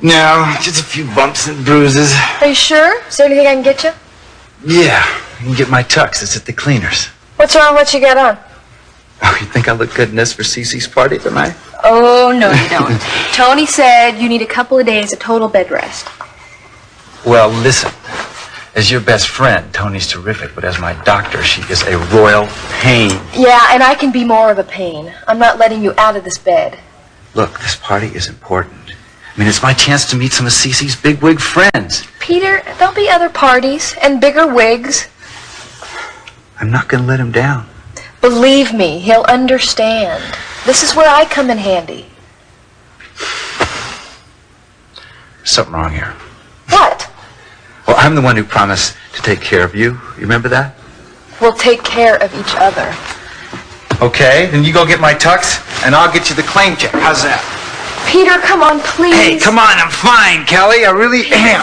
No, just a few bumps and bruises. Are you sure? Is there anything I can get you? Yeah, you can get my tux. It's at the cleaners. What's wrong? What you got on? Oh, you think I look good in this for Cece's party tonight? Oh, no, you don't. Tony said you need a couple of days of total bed rest. Well, listen. As your best friend, Tony's terrific, but as my doctor, she is a royal pain. Yeah, and I can be more of a pain. I'm not letting you out of this bed. Look, this party is important. I mean, it's my chance to meet some of Cece's bigwig friends. Peter, there'll be other parties and bigger wigs. I'm not going to let him down. Believe me, he'll understand. This is where I come in handy. There's something wrong here. What? Well, I'm the one who promised to take care of you. You remember that? We'll take care of each other. Okay, then you go get my tux, and I'll get you the claim check. How's that? Peter, come on, please. Hey, come on, I'm fine, Kelly. I really am.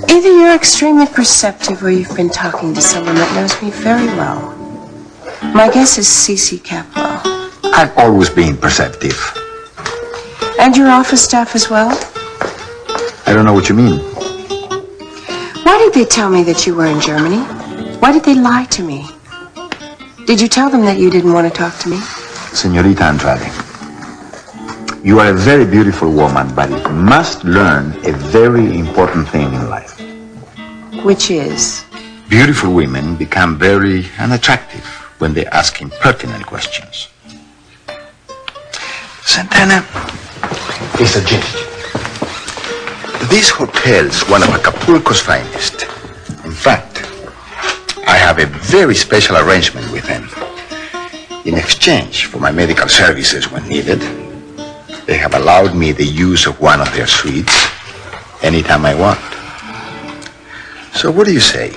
Either you're extremely perceptive or you've been talking to someone that knows me very well. My guess is Cece Capwell. I've always been perceptive. And your office staff as well? I don't know what you mean. Why did they tell me that you were in Germany? Why did they lie to me? Did you tell them that you didn't want to talk to me? Señorita Andrade, you are a very beautiful woman, but you must learn a very important thing in life. Which is? Beautiful women become very unattractive when they ask impertinent questions. Santana, a suggestion. This hotel's one of Acapulco's finest. In fact, I have a very special arrangement with them. In exchange for my medical services when needed, they have allowed me the use of one of their suites anytime I want. So what do you say?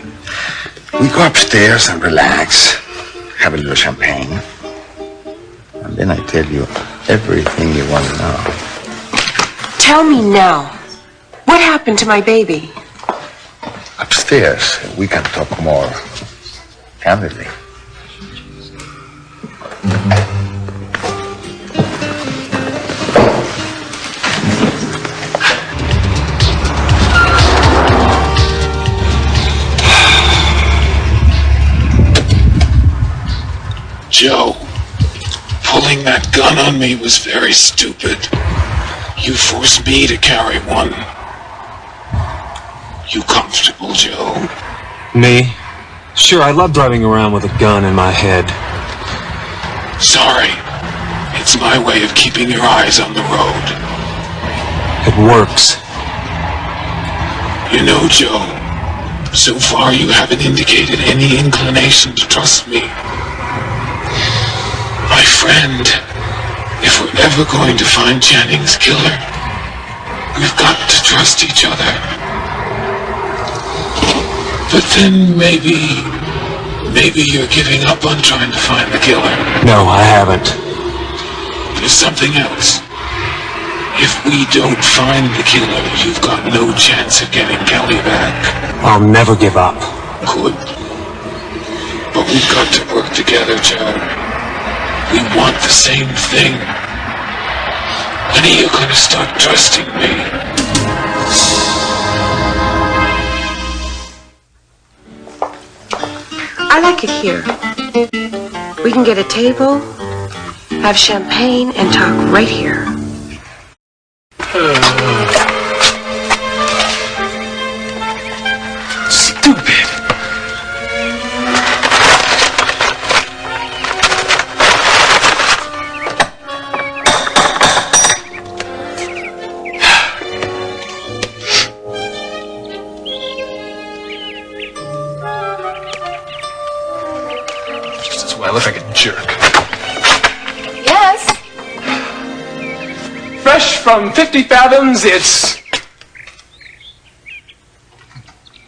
We go upstairs and relax, have a little champagne, and then I tell you everything you want to know. Tell me now. What happened to my baby? Upstairs, we can talk more candidly. Joe, pulling that gun on me was very stupid. You forced me to carry one. You comfortable, Joe? Me? Sure, I love driving around with a gun in my head. Sorry. It's my way of keeping your eyes on the road. It works. You know, Joe, so far you haven't indicated any inclination to trust me. My friend, if we're ever going to find Channing's killer, we've got to trust each other. But then maybe you're giving up on trying to find the killer. No, I haven't. There's something else. If we don't find the killer, you've got no chance of getting Kelly back. I'll never give up. Good. But we've got to work together, Joe. We want the same thing. When are you going to start trusting me? I like it here. We can get a table, have champagne, and talk right here. Stupid. Just as well. I look like a jerk. Yes? Fresh from 50 fathoms, it's...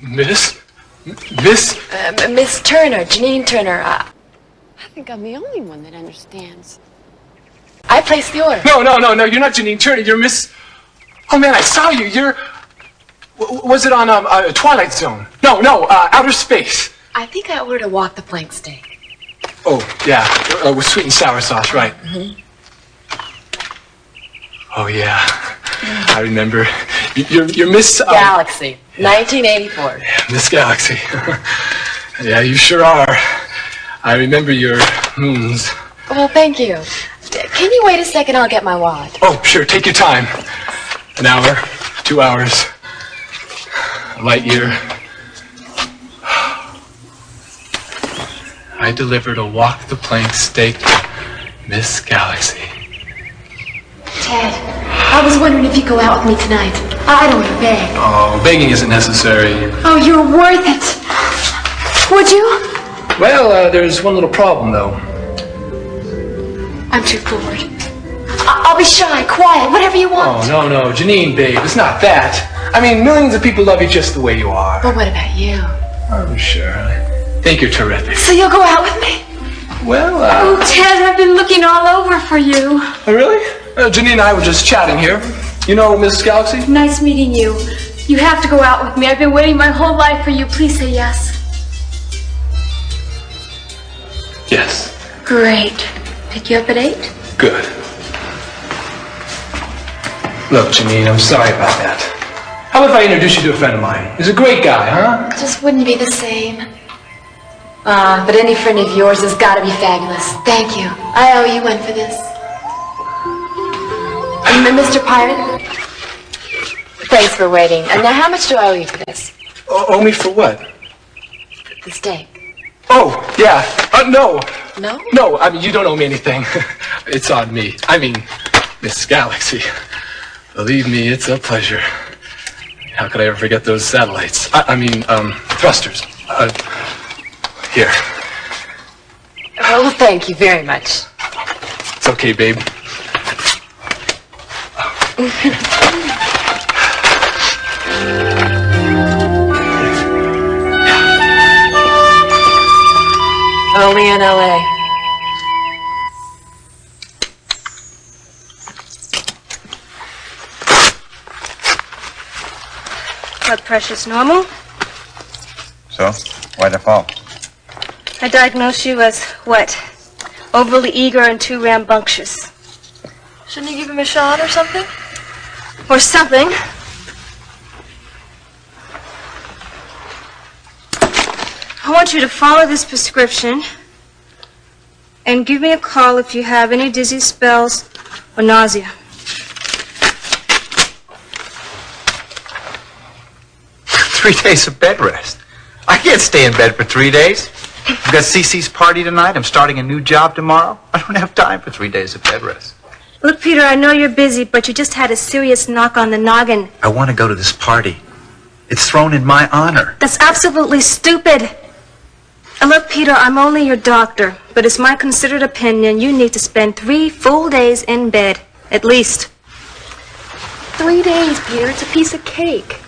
Miss? Miss Turner, Janine Turner. I think I'm the only one that understands. I placed the order. No, you're not Janine Turner, you're Miss... Oh man, I saw you, you're... Was it on Twilight Zone? No, Outer Space. I think I ordered a walk the plank steak. Oh, yeah, with sweet and sour sauce, right. Mm-hmm. Oh, yeah. I remember. You're Miss... Galaxy, 1984. Miss Galaxy. Yeah, you sure are. I remember your moons. Well, thank you. Can you wait a second? I'll get my wallet. Oh, sure. Take your time. An hour, 2 hours, a light year. I delivered a walk-the-plank steak, Miss Galaxy. Ted, I was wondering if you'd go out with me tonight. I don't want to beg. Oh, begging isn't necessary. Oh, you're worth it. Would you? Well, there's one little problem, though. I'm too forward. I'll be shy, quiet, whatever you want. Oh, no, Janine, babe, it's not that. I mean, millions of people love you just the way you are. But what about you? Oh, sure. I think you're terrific. So you'll go out with me? Well, Oh, Ted, I've been looking all over for you. Oh, really? Janine and I were just chatting here. You know Mrs. Galaxy? Nice meeting you. You have to go out with me. I've been waiting my whole life for you. Please say yes. Yes. Great. Pick you up at 8? Good. Look, Janine, I'm sorry about that. How about if I introduce you to a friend of mine? He's a great guy, huh? It just wouldn't be the same. But any friend of yours has got to be fabulous. Thank you. I owe you one for this. Mr. Pirate? Thanks for waiting. Now, how much do I owe you for this? Owe me for what? The steak. Oh, yeah. No. No? No, I mean, you don't owe me anything. It's on me. I mean, Miss Galaxy. Believe me, it's a pleasure. How could I ever forget those satellites? I mean, thrusters. Here. Oh, thank you very much. It's okay, babe. Only in L.A. Blood pressure's normal. So, why'd I fall? I diagnosed you as what? Overly eager and too rambunctious. Shouldn't you give him a shot or something? Or something. I want you to follow this prescription and give me a call if you have any dizzy spells or nausea. Three days of bed rest. I can't stay in bed for 3 days. I've got Cece's party tonight. I'm starting a new job tomorrow. I don't have time for 3 days of bed rest. Look, Peter, I know you're busy, but you just had a serious knock on the noggin. I want to go to this party. It's thrown in my honor. That's absolutely stupid. And look, Peter, I'm only your doctor, but it's my considered opinion you need to spend 3 full days in bed, at least. 3 days, Peter. It's a piece of cake.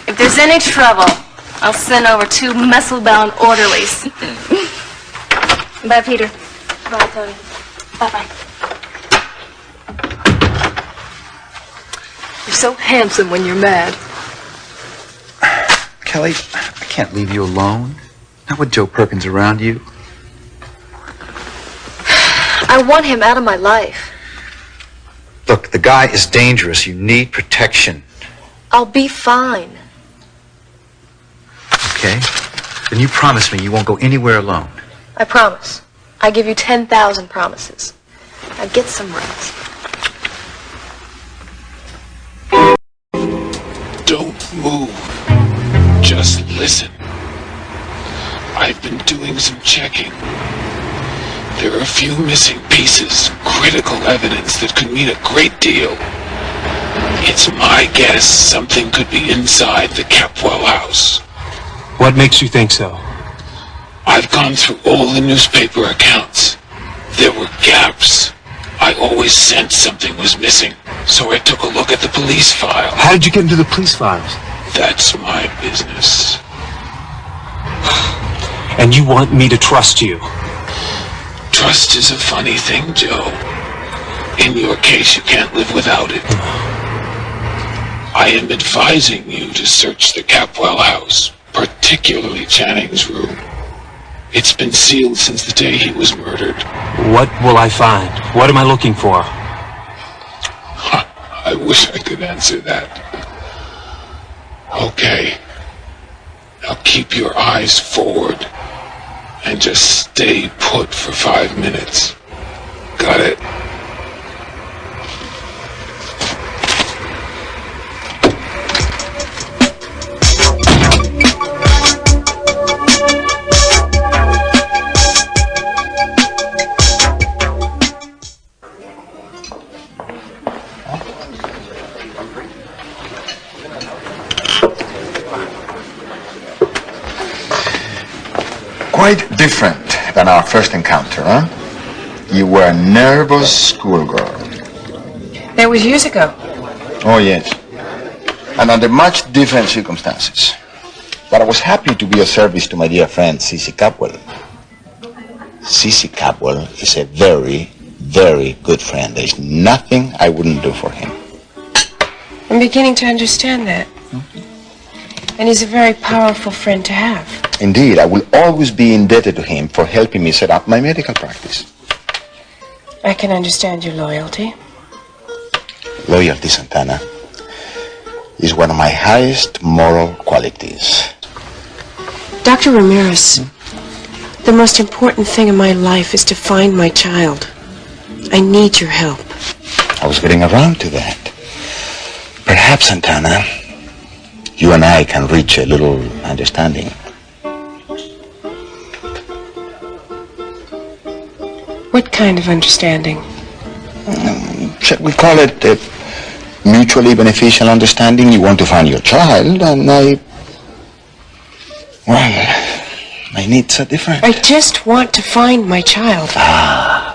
If there's any trouble, I'll send over 2 muscle-bound orderlies. Bye, Peter. Bye, Tony. Bye-bye. You're so handsome when you're mad. Kelly, I can't leave you alone. Not with Joe Perkins around you. I want him out of my life. Look, the guy is dangerous. You need protection. I'll be fine. Okay? Then you promise me you won't go anywhere alone. I promise. I give you 10,000 promises. Now get some rest. Don't move. Just listen. I've been doing some checking. There are a few missing pieces, critical evidence that could mean a great deal. It's my guess something could be inside the Capwell house. What makes you think so? I've gone through all the newspaper accounts. There were gaps. I always sensed something was missing, so I took a look at the police file. How did you get into the police files? That's my business. And you want me to trust you? Trust is a funny thing, Joe. In your case, you can't live without it. I am advising you to search the Capwell house, particularly Channing's room. It's been sealed since the day he was murdered. What will I find? What am I looking for? I wish I could answer that. Okay. Now keep your eyes forward and just stay put for 5 minutes. Got it? Quite different than our first encounter, huh? You were a nervous schoolgirl. That was years ago. Oh, yes. And under much different circumstances. But I was happy to be of service to my dear friend, Cissy Capwell. Cissy Capwell is a very, very good friend. There's nothing I wouldn't do for him. I'm beginning to understand that. And he's a very powerful friend to have. Indeed, I will always be indebted to him for helping me set up my medical practice. I can understand your loyalty. Loyalty, Santana, is one of my highest moral qualities. Dr. Ramirez, the most important thing in my life is to find my child. I need your help. I was getting around to that. Perhaps, Santana, you and I can reach a little understanding. What kind of understanding? Shall we call it a mutually beneficial understanding? You want to find your child, and I my needs are different. I just want to find my child.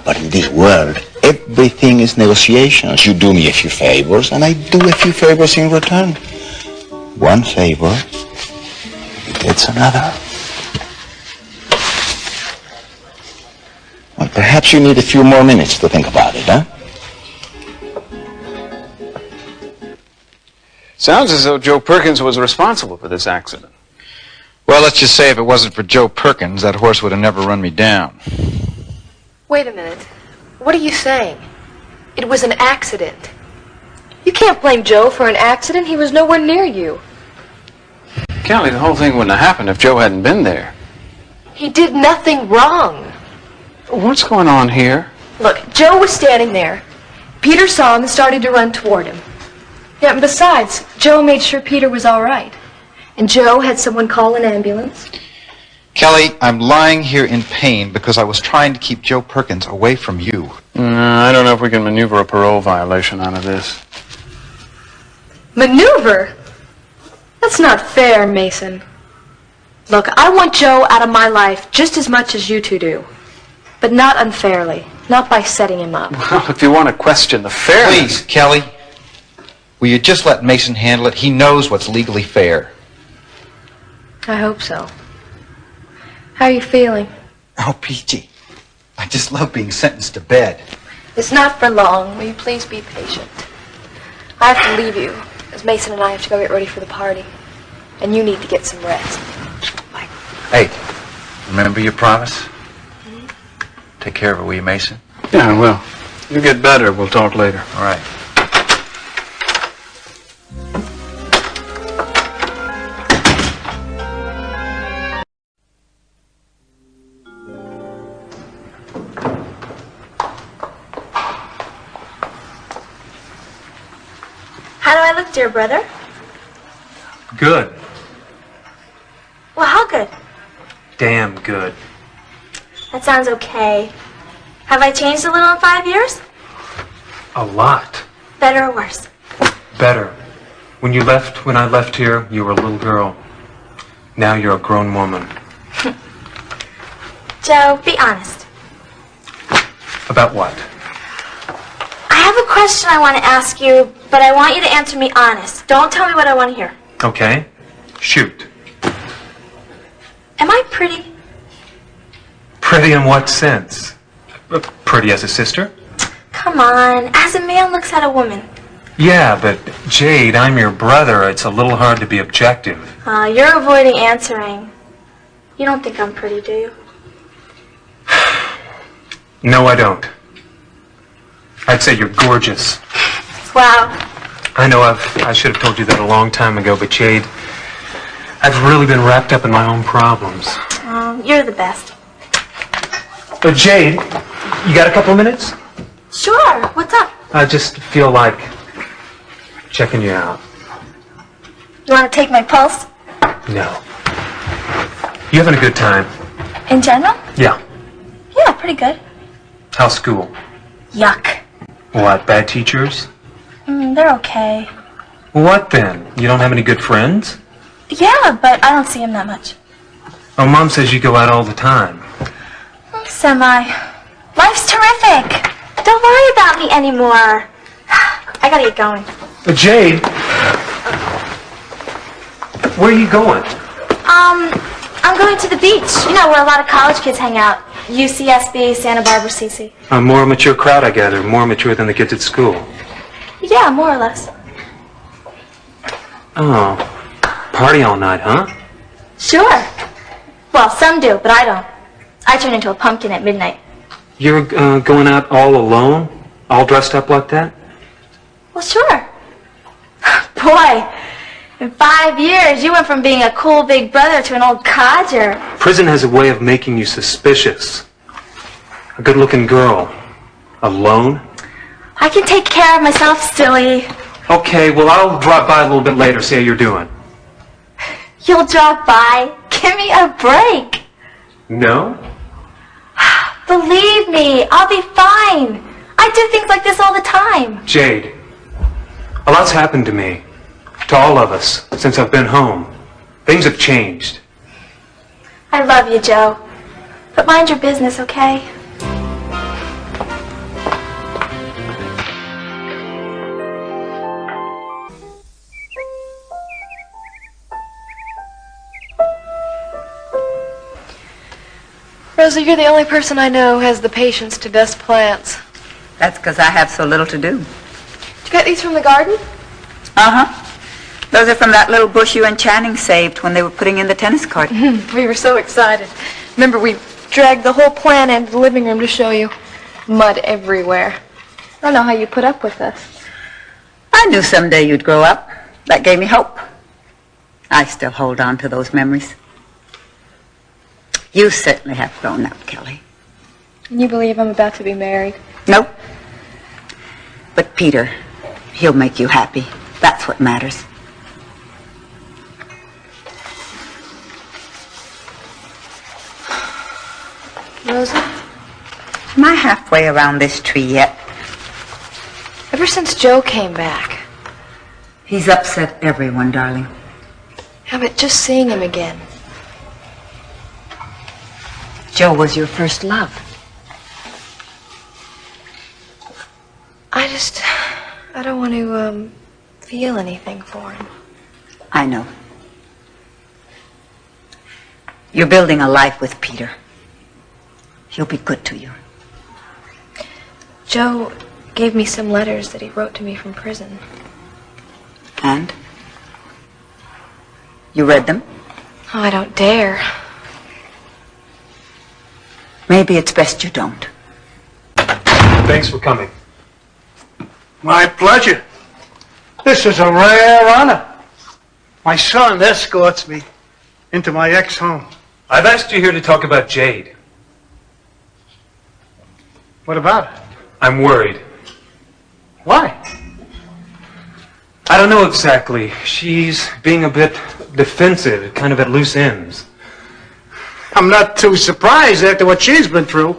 But in this world, everything is negotiations. You do me a few favors, and I do a few favors in return. One favor gets another. Well, perhaps you need a few more minutes to think about it, huh? Sounds as though Joe Perkins was responsible for this accident. Well, let's just say if it wasn't for Joe Perkins, that horse would have never run me down. Wait a minute. What are you saying? It was an accident. You can't blame Joe for an accident. He was nowhere near you. Kelly, the whole thing wouldn't have happened if Joe hadn't been there. He did nothing wrong. What's going on here? Look, Joe was standing there. Peter saw him and started to run toward him. Yeah, and besides, Joe made sure Peter was all right. And Joe had someone call an ambulance. Kelly, I'm lying here in pain because I was trying to keep Joe Perkins away from you. I don't know if we can maneuver a parole violation out of this. Maneuver? That's not fair, Mason. Look, I want Joe out of my life just as much as you two do. But not unfairly. Not by setting him up. Well, if you want to question the fairness... Please, Kelly. Will you just let Mason handle it? He knows what's legally fair. I hope so. How are you feeling? Oh, Peachy. I just love being sentenced to bed. It's not for long. Will you please be patient? I have to leave you, as Mason and I have to go get ready for the party. And you need to get some rest. Bye. Hey, remember your promise? Take care of her, will you, Mason? Yeah, I will. You get better. We'll talk later. All right. How do I look, dear brother? Good. Well, how good? Damn good. That sounds okay. Have I changed a little in 5 years? A lot. Better or worse? Better. When I left here, you were a little girl. Now you're a grown woman. Joe, be honest. About what? I have a question I want to ask you, but I want you to answer me honest. Don't tell me what I want to hear. Okay. Shoot. Am I pretty? Pretty in what sense? Pretty as a sister? Come on, as a man looks at a woman. Yeah, but Jade, I'm your brother. It's a little hard to be objective. You're avoiding answering. You don't think I'm pretty, do you? No, I don't. I'd say you're gorgeous. Wow. I know I should have told you that a long time ago, but Jade, I've really been wrapped up in my own problems. Oh, you're the best. But Jade, you got a couple of minutes? Sure. What's up? I just feel like checking you out. You want to take my pulse? No. You having a good time? In general? Yeah. Yeah, pretty good. How's school? Yuck. What, bad teachers? They're okay. What then? You don't have any good friends? Yeah, but I don't see him that much. Oh, Mom says you go out all the time. Semi. Life's terrific. Don't worry about me anymore. I gotta get going. Jade, where are you going? I'm going to the beach. You know, where a lot of college kids hang out. UCSB, Santa Barbara, CC. A more mature crowd, I gather. More mature than the kids at school. Yeah, more or less. Oh, party all night, huh? Sure. Well, some do, but I don't. I turn into a pumpkin at midnight. You're going out all alone? All dressed up like that? Well, sure. Boy, in 5 years, you went from being a cool big brother to an old codger. Prison has a way of making you suspicious. A good-looking girl. Alone? I can take care of myself, silly. Okay, well, I'll drop by a little bit later, see how you're doing. You'll drop by? Give me a break. No? Believe me, I'll be fine. I do things like this all the time. Jade, a lot's happened to me, to all of us, since I've been home. Things have changed. I love you, Joe. But mind your business, okay? Rosa, you're the only person I know who has the patience to dust plants. That's because I have so little to do. Did you get these from the garden? Uh-huh. Those are from that little bush you and Channing saved when they were putting in the tennis court. We were so excited. Remember, we dragged the whole plant into the living room to show you. Mud everywhere. I don't know how you put up with us. I knew someday you'd grow up. That gave me hope. I still hold on to those memories. You certainly have grown up, Kelly. And you believe I'm about to be married? Nope. But Peter, he'll make you happy. That's what matters. Rosa? Am I halfway around this tree yet? Ever since Joe came back. He's upset everyone, darling. Yeah, but just seeing him again. Joe was your first love. I don't want to, feel anything for him. I know. You're building a life with Peter. He'll be good to you. Joe gave me some letters that he wrote to me from prison. And? You read them? Oh, I don't dare. Maybe it's best you don't. Thanks for coming. My pleasure. This is a rare honor. My son escorts me into my ex-home. I've asked you here to talk about Jade. What about it? I'm worried. Why? I don't know exactly. She's being a bit defensive, kind of at loose ends. I'm not too surprised after what she's been through.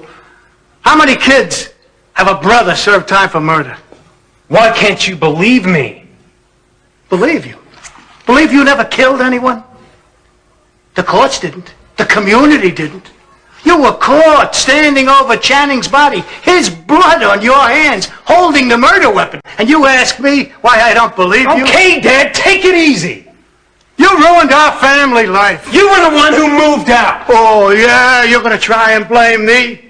How many kids have a brother serve time for murder? Why can't you believe me? Believe you? Believe you never killed anyone? The courts didn't. The community didn't. You were caught standing over Channing's body, his blood on your hands, holding the murder weapon. And you ask me why I don't believe you? Okay, Dad, take it easy. You ruined our family life. You were the one who moved out. Oh, yeah? You're going to try and blame me?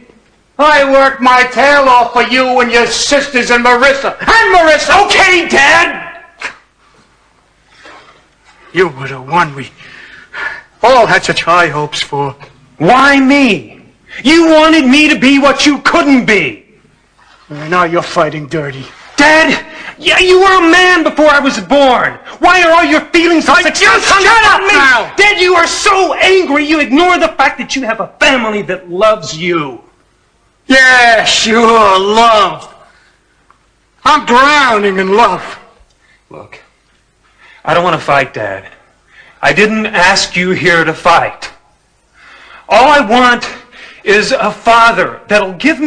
I worked my tail off for you and your sisters and Marissa. And Marissa! Okay, Dad! You were the one we all had such high hopes for. Why me? You wanted me to be what you couldn't be. Now you're fighting dirty. Dad, yeah, you were a man before I was born. Why are all your feelings like you? Shut up now! Dad, you are so angry you ignore the fact that you have a family that loves you. Yeah, sure, love. I'm drowning in love. Look, I don't want to fight, Dad. I didn't ask you here to fight. All I want is a father that'll give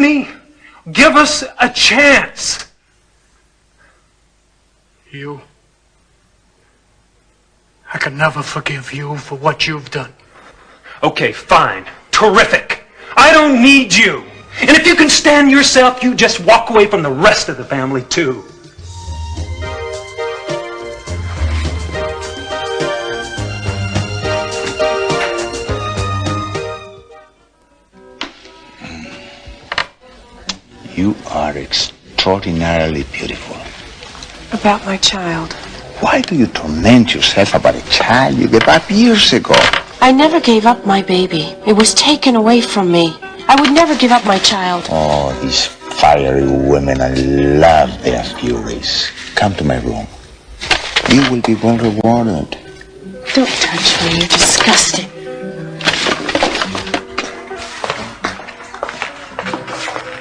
us a chance. You? I can never forgive you for what you've done. Okay, fine. Terrific. I don't need you. And if you can stand yourself, you just walk away from the rest of the family, too. You are extraordinarily beautiful. About my child. Why do you torment yourself about a child you gave up years ago? I never gave up my baby. It was taken away from me. I would never give up my child. Oh, these fiery women, I love their furies. Come to my room. You will be well rewarded. Don't touch me, you're disgusting.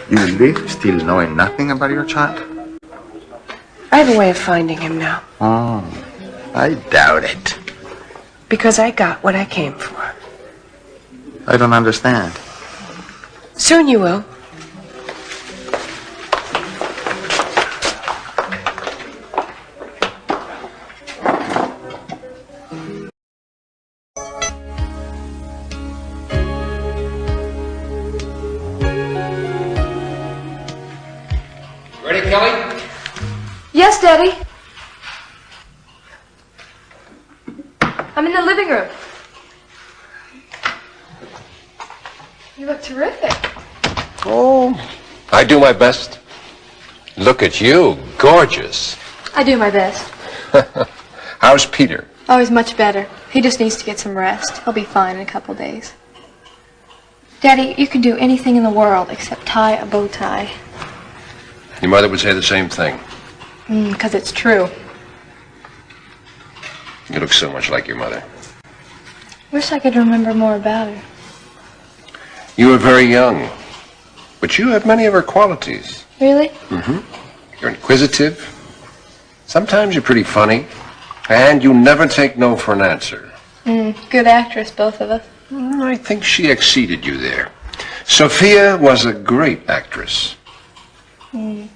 You will leave still knowing nothing about your child? I have a way of finding him now. Oh, I doubt it. Because I got what I came for. I don't understand. Soon you will. Ready, Kelly? Yes, Daddy. I'm in the living room. You look terrific. Oh, I do my best. Look at you, gorgeous. I do my best. How's Peter? Oh, he's much better. He just needs to get some rest. He'll be fine in a couple days. Daddy, you can do anything in the world except tie a bow tie. Your mother would say the same thing. 'Cause it's true. You look so much like your mother. Wish I could remember more about her. You were very young, but you have many of her qualities. Really? Mm-hmm. You're inquisitive. Sometimes you're pretty funny, and you never take no for an answer. Good actress, both of us. I think she exceeded you there. Sophia was a great actress. I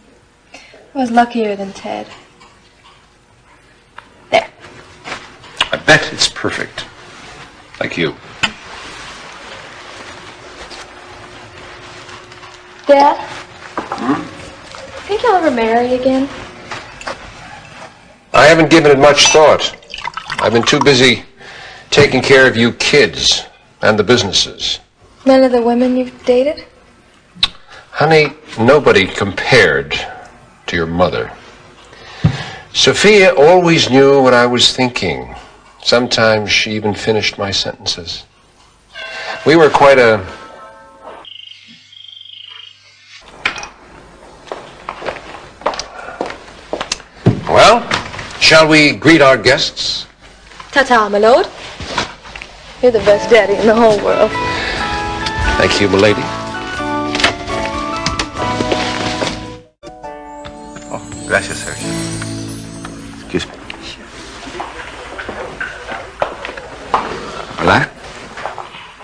was luckier than Ted. There. I bet it's perfect. Like you. Dad? Think you'll ever marry again? I haven't given it much thought. I've been too busy taking care of you kids and the businesses. None of the women you've dated? Honey, nobody compared to your mother. Sophia always knew what I was thinking. Sometimes she even finished my sentences. We were quite a... Well, shall we greet our guests? Ta-ta, my lord. You're the best daddy in the whole world. Thank you, milady. Oh, gracias, Sergio. Excuse me. Hola?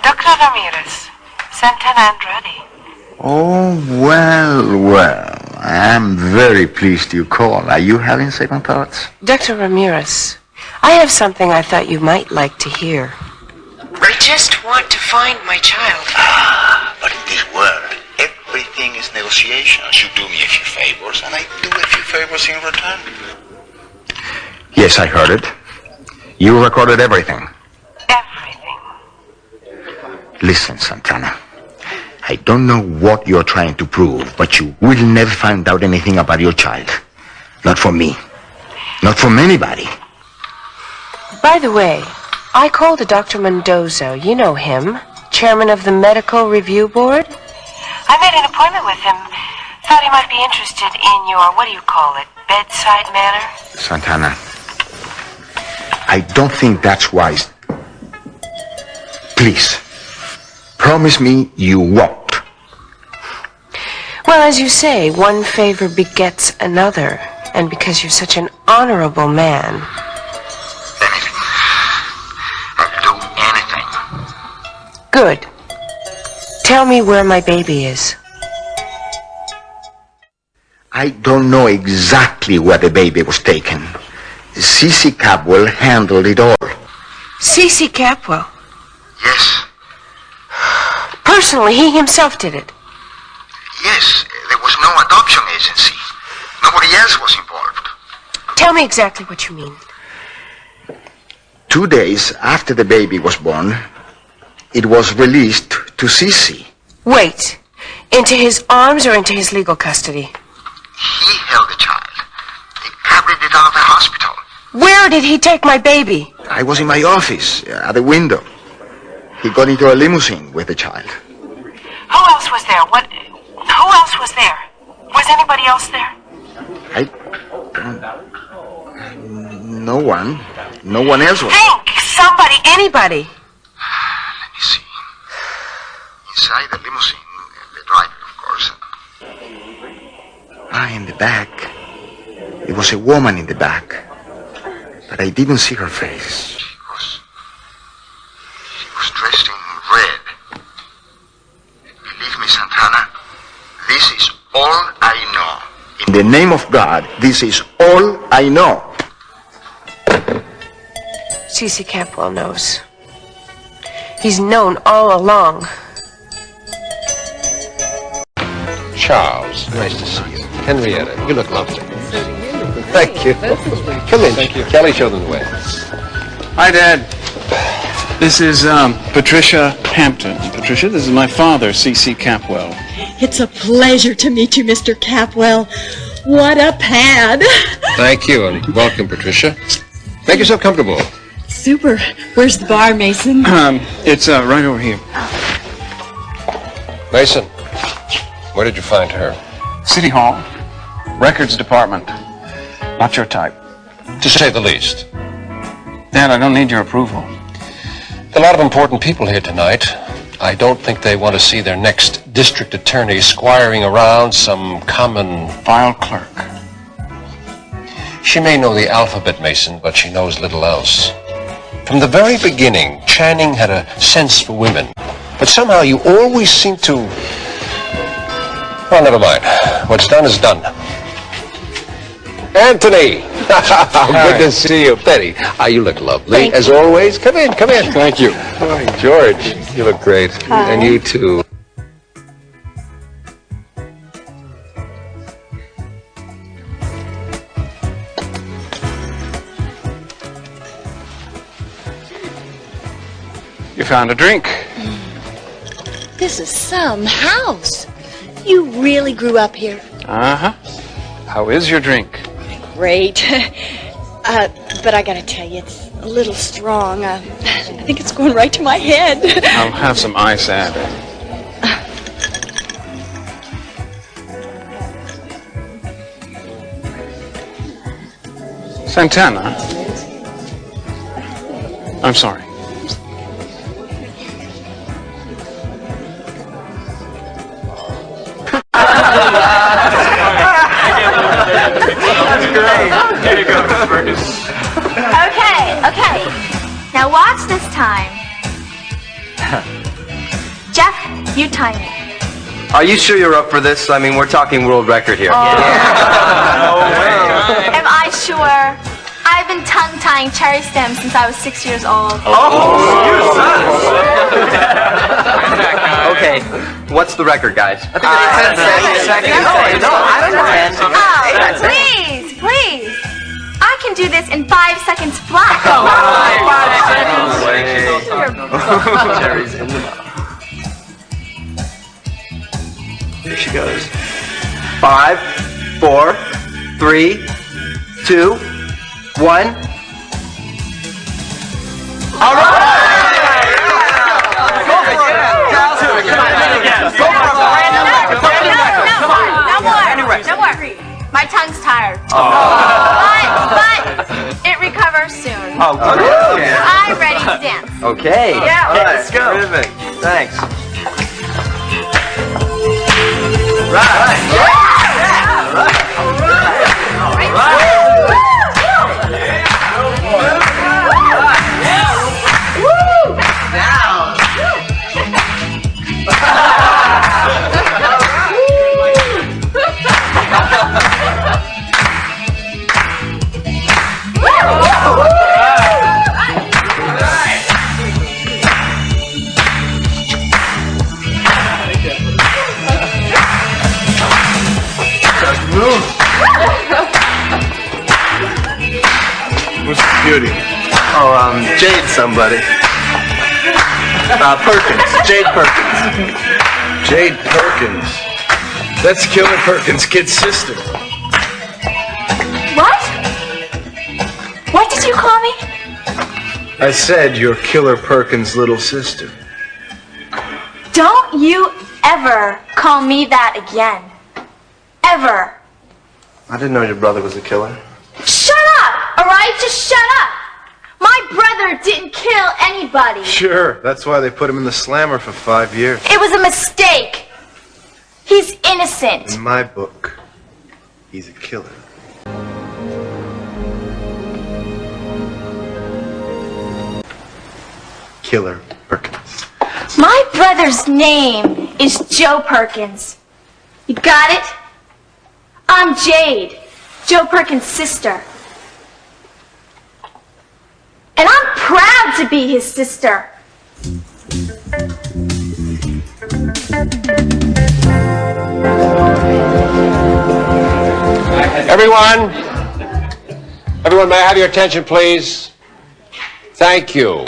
Dr. Ramirez, Centenand ready. Oh, well. I'm very pleased you called. Are you having second thoughts? Dr. Ramirez, I have something I thought you might like to hear. I just want to find my child. But in this world, everything is negotiations. You do me a few favors, and I do a few favors in return. Yes, I heard it. You recorded everything. Everything. Listen, Santana. I don't know what you're trying to prove, but you will never find out anything about your child. Not from me. Not from anybody. By the way, I called a Dr. Mendoza. You know him. chairman of the medical review board? I made an appointment with him. Thought he might be interested in your, what do you call it, bedside manner? Santana, I don't think that's wise. Please, promise me you won't. Well, as you say, one favor begets another. And because you're such an honorable man... Anything. I'll do anything. Good. Tell me where my baby is. I don't know exactly where the baby was taken. C.C. Capwell handled it all. C.C. Capwell? Yes. Personally, he himself did it. Yes, there was no adoption agency. Nobody else was involved. Tell me exactly what you mean. 2 days after the baby was born, it was released to C.C. Wait. Into his arms or into his legal custody? He held the child. He carried it out of the hospital. Where did he take my baby? I was in my office, at the window. He got into a limousine with the child. Who else was there? Who else was there? Was anybody else there? No one. No one else was. Think! Somebody, anybody! Let me see. Inside the limousine, the driver, of course. In the back. There was a woman in the back. But I didn't see her face. She was dressed in red. Believe me, Santana, this is all I know. In the name of God, this is all I know. C.C. Capwell knows. He's known all along. Charles, nice to see you. Henrietta, you look lovely. Thank you. Come in. Thank you. Kelly, show them the way. Hi, Dad. This is Patricia Hampton. Patricia, this is my father, C.C. Capwell. It's a pleasure to meet you, Mr. Capwell. What a pad. Thank you, and welcome, Patricia. Make yourself comfortable. Super. Where's the bar, Mason? It's right over here. Mason, where did you find her? City Hall. Records department. Not your type. To say the least. Dad, I don't need your approval. A lot of important people here tonight. I don't think they want to see their next district attorney squiring around some common file clerk. She may know the alphabet, Mason, but she knows little else. From the very beginning, Channing had a sense for women. But somehow you always seem to... Well, never mind. What's done is done. Anthony! Good to see you. Betty, you look lovely, as always. Come in, come in. Thank you. George, you look great. Hi. And you too. You found a drink. This is some house. You really grew up here. Uh-huh. How is your drink? Great. But I gotta tell you, it's a little strong. I think it's going right to my head. I'll have some ice added. Santana. I'm sorry. Okay. Now watch this time. Jeff, you time it. Are you sure you're up for this? I mean, we're talking world record here. Am I sure? I've been tongue-tying cherry stems since I was 6 years old. Okay, what's the record, guys? I think 10 seconds. No, I don't know. Please. I can do this in 5 seconds flat. Here she goes. 5, 4, 3, 2, 1. All right! My tongue's tired. But it recovers soon. Oh, okay. I'm ready to dance. Okay. Yeah, All right, let's go. Terrific. Thanks. Who's the beauty? Oh, Jade somebody. Perkins. Jade Perkins. Jade Perkins. That's Killer Perkins' kid sister. What? What did you call me? I said you're Killer Perkins' little sister. Don't you ever call me that again. Ever. I didn't know your brother was a killer. Shut up, all right? Just shut up. My brother didn't kill anybody. Sure, that's why they put him in the slammer for 5 years. It was a mistake. He's innocent. In my book, he's a killer. Killer Perkins. My brother's name is Joe Perkins. You got it? I'm Jade, Joe Perkins' sister. And I'm proud to be his sister. Everyone, may I have your attention, please? Thank you.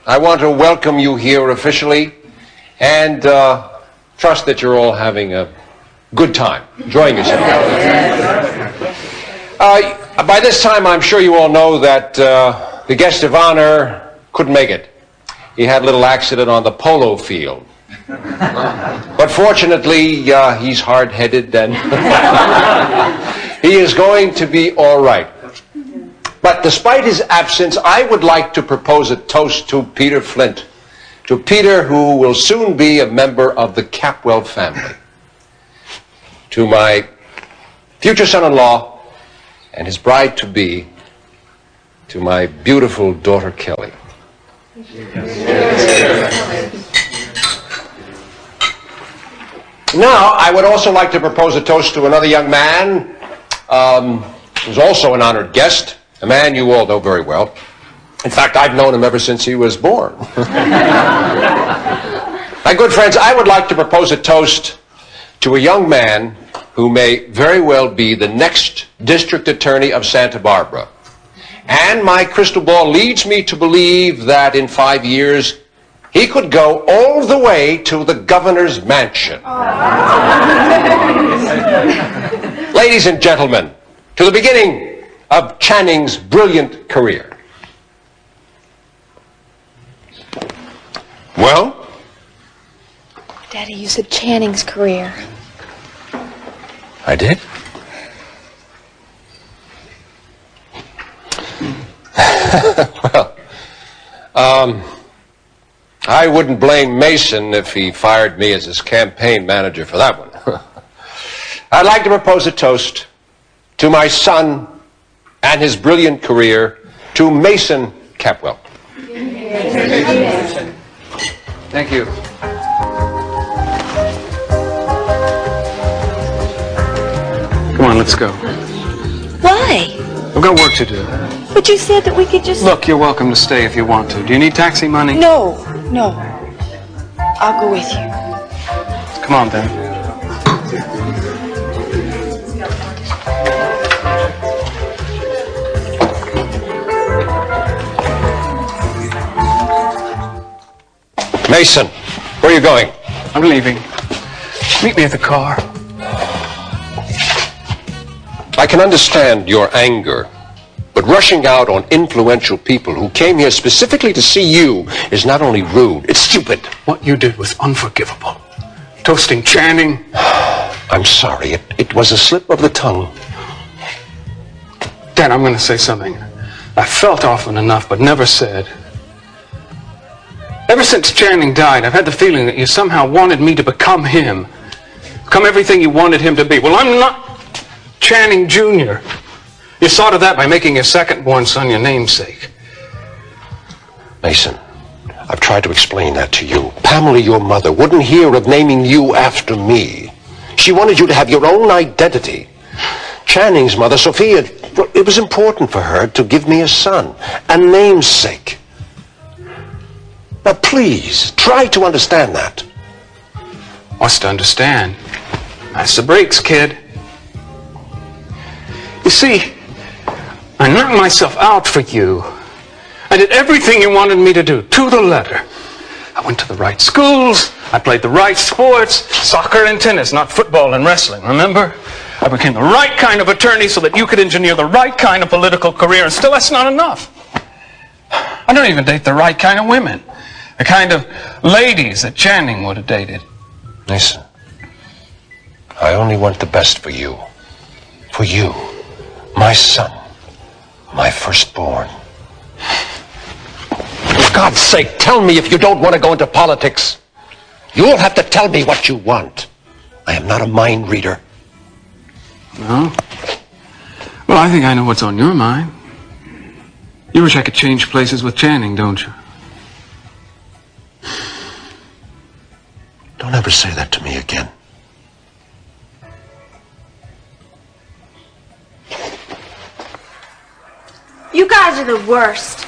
I want to welcome you here officially and trust that you're all having a good time, enjoying yourself. By this time, I'm sure you all know that the guest of honor couldn't make it. He had a little accident on the polo field. But fortunately, he's hard-headed and he is going to be all right. But despite his absence, I would like to propose a toast to Peter Flint, to Peter, who will soon be a member of the Capwell family, to my future son-in-law and his bride-to-be, to my beautiful daughter, Kelly. Now, I would also like to propose a toast to another young man who's also an honored guest, a man you all know very well. In fact, I've known him ever since he was born. My good friends, I would like to propose a toast to a young man who may very well be the next district attorney of Santa Barbara. And my crystal ball leads me to believe that in 5 years, he could go all the way to the governor's mansion. Ladies and gentlemen, to the beginning of Channing's brilliant career. Well? Daddy, you said Channing's career. I did? Well, I wouldn't blame Mason if he fired me as his campaign manager for that one. I'd like to propose a toast to my son and his brilliant career, to Mason Capwell. Thank you. Come on, let's go. Why? We've got work to do. But you said that we could just... Look, you're welcome to stay if you want to. Do you need taxi money? No. I'll go with you. Come on, then. Mason, where are you going? I'm leaving. Meet me at the car. I can understand your anger, but rushing out on influential people who came here specifically to see you is not only rude, it's stupid. What you did was unforgivable. Toasting Channing. I'm sorry, it was a slip of the tongue. Dad, I'm going to say something. I felt often enough, but never said. Ever since Channing died, I've had the feeling that you somehow wanted me to become him. Become everything you wanted him to be. Well, I'm not Channing Jr. You thought of that by making your second-born son your namesake. Mason, I've tried to explain that to you. Pamela, your mother, wouldn't hear of naming you after me. She wanted you to have your own identity. Channing's mother, Sophia, it was important for her to give me a son, a namesake. Now, please, try to understand that. What's to understand? That's the brakes, kid. You see, I knocked myself out for you. I did everything you wanted me to do, to the letter. I went to the right schools. I played the right sports, soccer and tennis, not football and wrestling, remember? I became the right kind of attorney so that you could engineer the right kind of political career, and still that's not enough. I don't even date the right kind of women. The kind of ladies that Channing would have dated. Listen, I only want the best for you. For you, my son, my firstborn. For God's sake, tell me if you don't want to go into politics. You'll have to tell me what you want. I am not a mind reader. No? Well, I think I know what's on your mind. You wish I could change places with Channing, don't you? Don't ever say that to me again. You guys are the worst.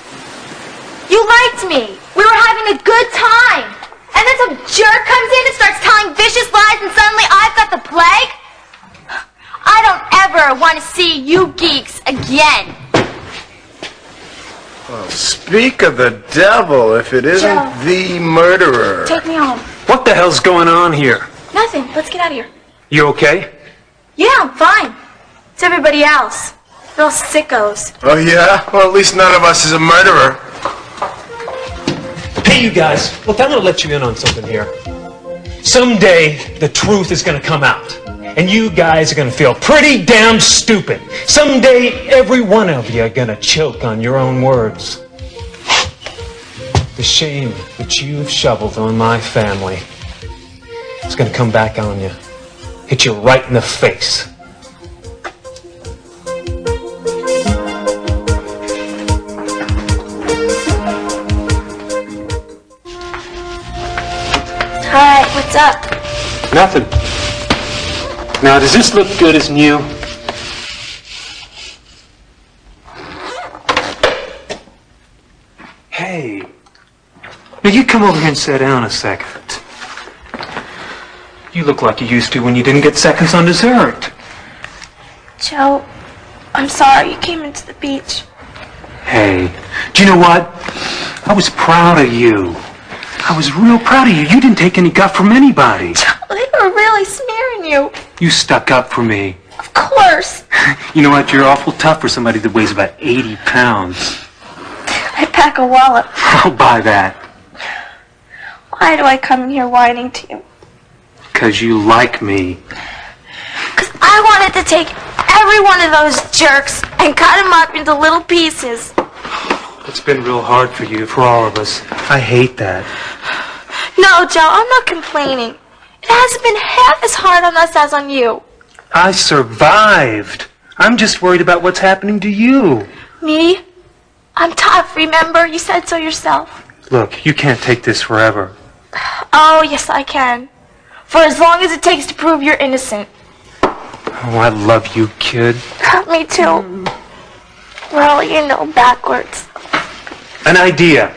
You liked me. We were having a good time. And then some jerk comes in and starts telling vicious lies and suddenly I've got the plague? I don't ever want to see you geeks again. Well, speak of the devil, if it isn't Joe, the murderer. take me home. What the hell's going on here? Nothing. Let's get out of here. You okay? Yeah, I'm fine. It's everybody else. They're all sickos. Oh, yeah? Well, at least none of us is a murderer. Hey, you guys. Look, I'm going to let you in on something here. Someday, the truth is going to come out. And you guys are going to feel pretty damn stupid. Someday, every one of you are going to choke on your own words. The shame that you've shoveled on my family is going to come back on you. Hit you right in the face. Hi, what's up? Nothing. Now, does this look good as new? Hey. Now, you come over here and sit down a second. You look like you used to when you didn't get seconds on dessert. Joe, I'm sorry you came into the beach. Hey, do you know what? I was proud of you. I was real proud of you. You didn't take any guff from anybody. They were really smearing you. You stuck up for me. Of course. You know what? You're awful tough for somebody that weighs about 80 pounds. I pack a wallet. I'll buy that. Why do I come in here whining to you? Because you like me. Because I wanted to take every one of those jerks and cut them up into little pieces. It's been real hard for you, for all of us. I hate that. No, Joe, I'm not complaining. It hasn't been half as hard on us as on you. I survived. I'm just worried about what's happening to you. Me? I'm tough, remember? You said so yourself. Look, you can't take this forever. Oh, yes, I can. For as long as it takes to prove you're innocent. Oh, I love you, kid. Me too. Well, you know, backwards. An idea.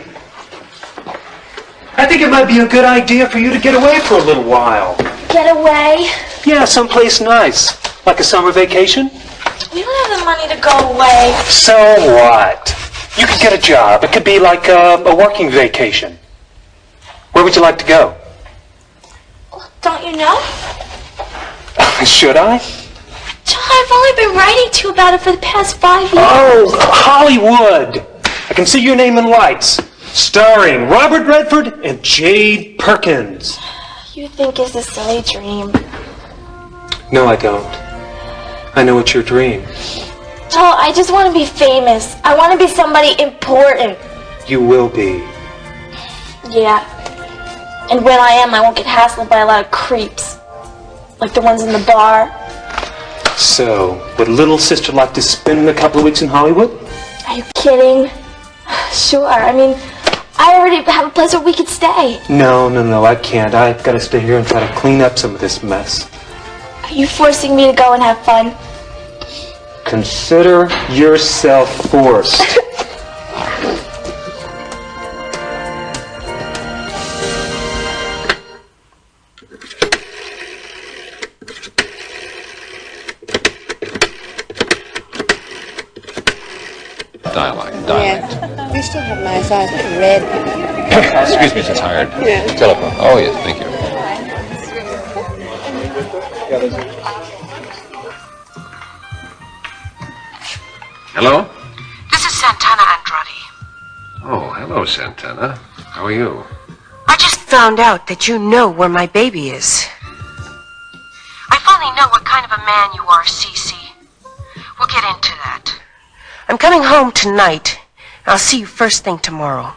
I think it might be a good idea for you to get away for a little while. Get away? Yeah, someplace nice. Like a summer vacation. We don't have the money to go away. So what? You could get a job. It could be like a working vacation. Where would you like to go? Don't you know? Should I? Joe, I've only been writing to you about it for the past 5 years. Oh, Hollywood! I can see your name in lights. Starring Robert Redford and Jade Perkins. You think it's a silly dream. No, I don't. I know it's your dream. Joe, I just want to be famous. I want to be somebody important. You will be. Yeah. And when I am, I won't get hassled by a lot of creeps. Like the ones in the bar. So, would little sister like to spend a couple of weeks in Hollywood? Are you kidding? Sure. I mean, I already have a place where we could stay. No, I can't. I've got to stay here and try to clean up some of this mess. Are you forcing me to go and have fun? Consider yourself forced. Dialect. Yeah. You still have nice eyes, but red. Excuse me, it's hired. Yeah. Telephone. Oh, yes, thank you. Hello? This is Santana Andrade. Oh, hello, Santana. How are you? I just found out that you know where my baby is. I finally know what kind of a man you are, Cece. We'll get into that. I'm coming home tonight. I'll see you first thing tomorrow.